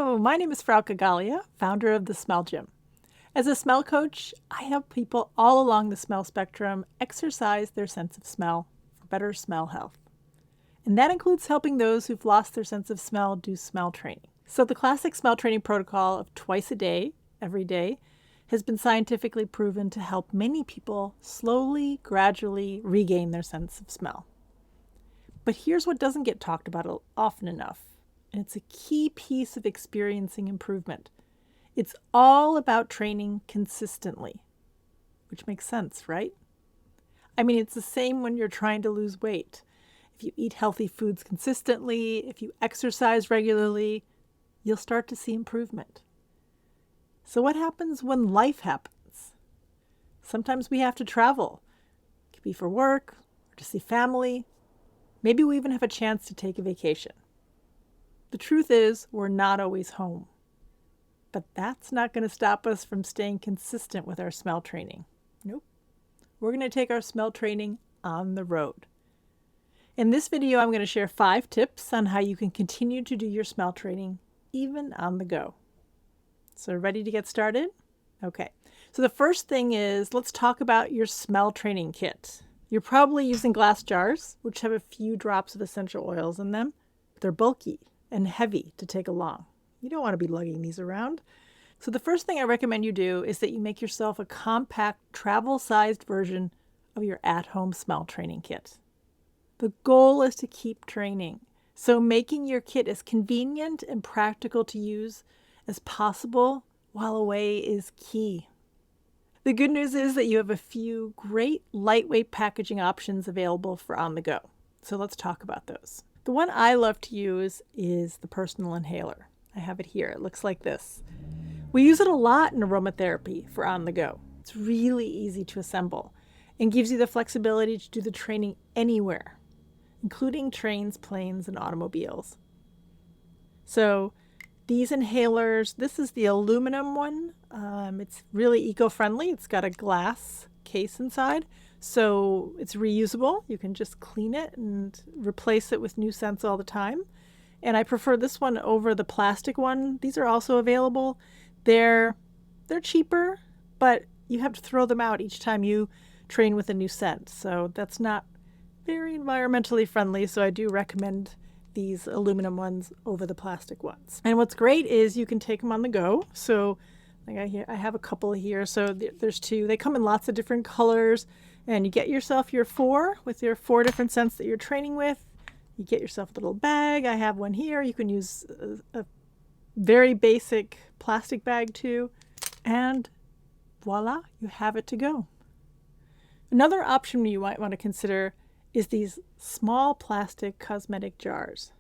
Hello, my name is Frauke Gallia, founder of The Smell Gym. As a smell coach, I help people all along the smell spectrum exercise their sense of smell for better smell health. And that includes helping those who've lost their sense of smell do smell training. So the classic smell training protocol of twice a day, every day, has been scientifically proven to help many people slowly, gradually regain their sense of smell. But here's what doesn't get talked about often enough, and it's a key piece of experiencing improvement. It's all about training consistently, which makes sense, right? I mean, it's the same when you're trying to lose weight. If you eat healthy foods consistently, if you exercise regularly, you'll start to see improvement. So what happens when life happens? Sometimes we have to travel. It could be for work or to see family. Maybe we even have a chance to take a vacation. The truth is, we're not always home. But that's not going to stop us from staying consistent with our smell training. Nope. We're going to take our smell training on the road. In this video, I'm going to share 5 tips on how you can continue to do your smell training even on the go. So ready to get started? Okay. So the first thing is, let's talk about your smell training kit. You're probably using glass jars, which have a few drops of essential oils in them. They're bulky and heavy to take along. You don't want to be lugging these around. So the first thing I recommend you do is that you make yourself a compact, travel-sized version of your at-home smell training kit. The goal is to keep training, so making your kit as convenient and practical to use as possible while away is key. The good news is that you have a few great lightweight packaging options available for on the go. So let's talk about those. The one I love to use is the personal inhaler. I have it here. It looks like this. We use it a lot in aromatherapy for on the go. It's really easy to assemble and gives you the flexibility to do the training anywhere, including trains, planes, and automobiles. So these inhalers, this is the aluminum one. It's really eco-friendly. It's got a glass case inside, so it's reusable. You can just clean it and replace it with new scents all the time. And I prefer this one over the plastic one. These are also available. They're cheaper, but you have to throw them out each time you train with a new scent. So that's not very environmentally friendly, so I do recommend these aluminum ones over the plastic ones. And what's great is you can take them on the go. So like I have a couple here. So there's 2. They come in lots of different colors, and you get yourself your 4 with your 4 different scents that you're training with. You get yourself a little bag. I have one here. You can use a very basic plastic bag too. And voila, you have it to go. Another option you might want to consider is these small plastic cosmetic jars.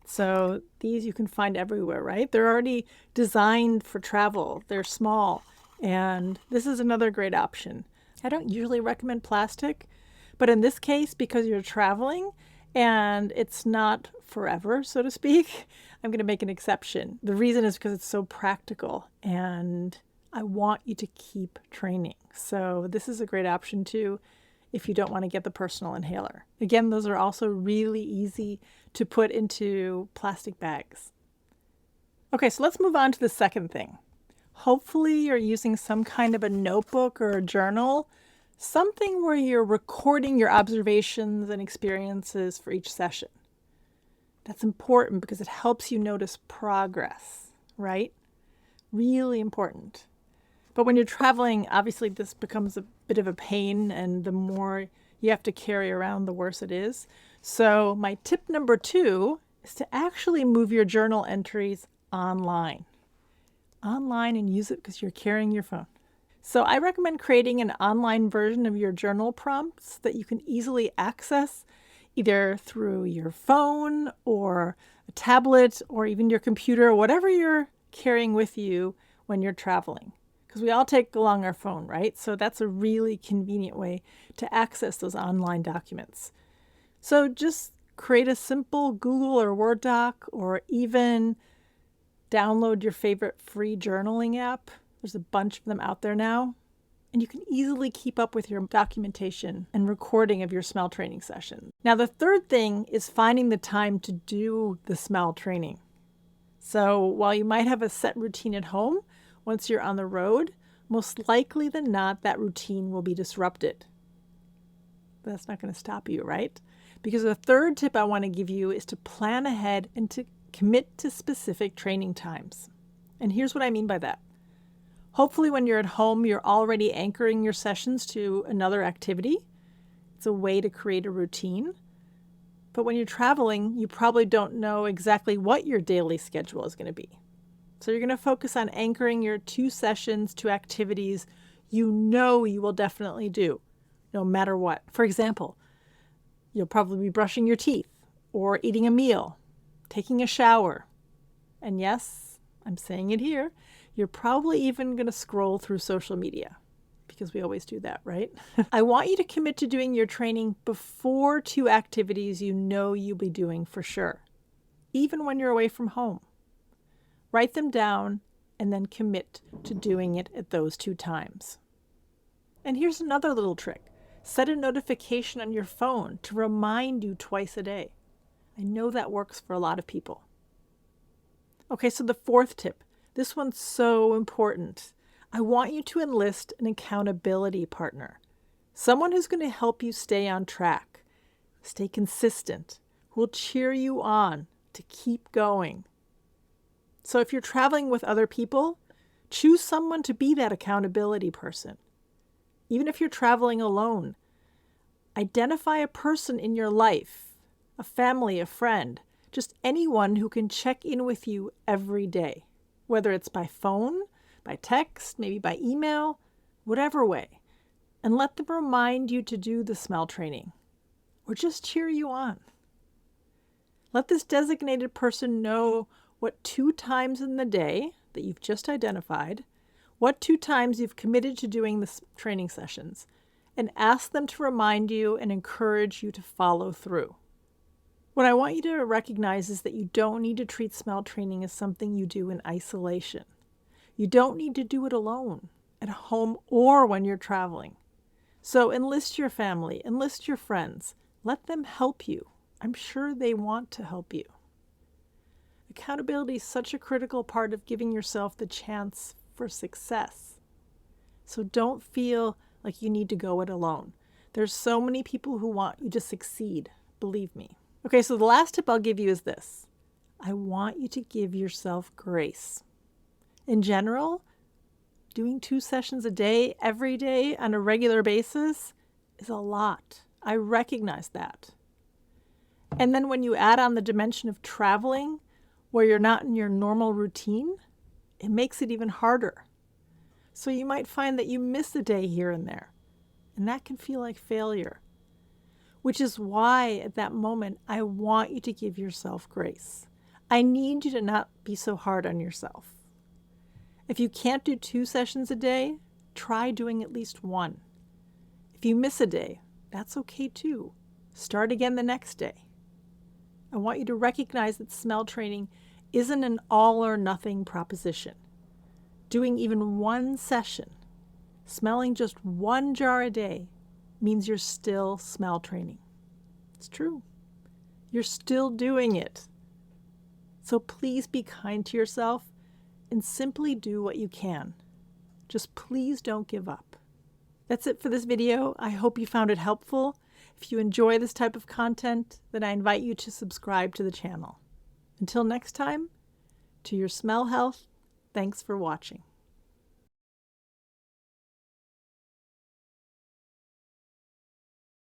So these you can find everywhere, right? They're already designed for travel. They're small, and this is another great option. I don't usually recommend plastic, but in this case, because you're traveling and it's not forever, so to speak, I'm going to make an exception. The reason is because it's so practical, and I want you to keep training. So this is a great option too, if you don't want to get the personal inhaler. Again, those are also really easy to put into plastic bags. Okay, so let's move on to the second thing. Hopefully you're using some kind of a notebook or a journal, something where you're recording your observations and experiences for each session. That's important because it helps you notice progress, right? Really important. But when you're traveling, obviously this becomes a bit of a pain, and the more you have to carry around, the worse it is. So my tip number 2 is to actually move your journal entries online. Online, and use it because you're carrying your phone. So I recommend creating an online version of your journal prompts that you can easily access either through your phone or a tablet or even your computer, whatever you're carrying with you when you're traveling. Because we all take along our phone, right? So that's a really convenient way to access those online documents. So just create a simple Google or Word doc, or even download your favorite free journaling app. There's a bunch of them out there now. And you can easily keep up with your documentation and recording of your smell training sessions. Now, the third thing is finding the time to do the smell training. So while you might have a set routine at home, once you're on the road, most likely than not, that routine will be disrupted. But that's not going to stop you, right? Because the third tip I want to give you is to plan ahead and to commit to specific training times. And here's what I mean by that. Hopefully when you're at home, you're already anchoring your sessions to another activity. It's a way to create a routine. But when you're traveling, you probably don't know exactly what your daily schedule is going to be. So you're going to focus on anchoring your 2 sessions to activities you know you will definitely do, no matter what. For example, you'll probably be brushing your teeth or eating a meal, taking a shower. And yes, I'm saying it here, you're probably even going to scroll through social media because we always do that, right? I want you to commit to doing your training before 2 activities you know you'll be doing for sure, even when you're away from home. Write them down and then commit to doing it at those 2 times. And here's another little trick. Set a notification on your phone to remind you twice a day. I know that works for a lot of people. Okay, so the 4th tip. This one's so important. I want you to enlist an accountability partner. Someone who's going to help you stay on track, stay consistent, who will cheer you on to keep going. So if you're traveling with other people, choose someone to be that accountability person. Even if you're traveling alone, identify a person in your life, a family, a friend, just anyone who can check in with you every day, whether it's by phone, by text, maybe by email, whatever way, and let them remind you to do the smell training or just cheer you on. Let this designated person know what 2 times in the day that you've just identified, what 2 times you've committed to doing the training sessions, and ask them to remind you and encourage you to follow through. What I want you to recognize is that you don't need to treat smell training as something you do in isolation. You don't need to do it alone, at home or when you're traveling. So enlist your family, enlist your friends. Let them help you. I'm sure they want to help you. Accountability is such a critical part of giving yourself the chance for success. So don't feel like you need to go it alone. There's so many people who want you to succeed, believe me. Okay, so the last tip I'll give you is this. I want you to give yourself grace. In general, doing 2 sessions a day, every day, on a regular basis is a lot. I recognize that. And then when you add on the dimension of traveling, where you're not in your normal routine, it makes it even harder. So you might find that you miss a day here and there, and that can feel like failure. Which is why at that moment, I want you to give yourself grace. I need you to not be so hard on yourself. If you can't do 2 sessions a day, try doing at least 1. If you miss a day, that's okay too. Start again the next day. I want you to recognize that smell training isn't an all or nothing proposition. Doing even 1 session, smelling just 1 jar a day, means you're still smell training. It's true. You're still doing it. So please be kind to yourself and simply do what you can. Just please don't give up. That's it for this video. I hope you found it helpful. If you enjoy this type of content, then I invite you to subscribe to the channel. Until next time, to your smell health, thanks for watching.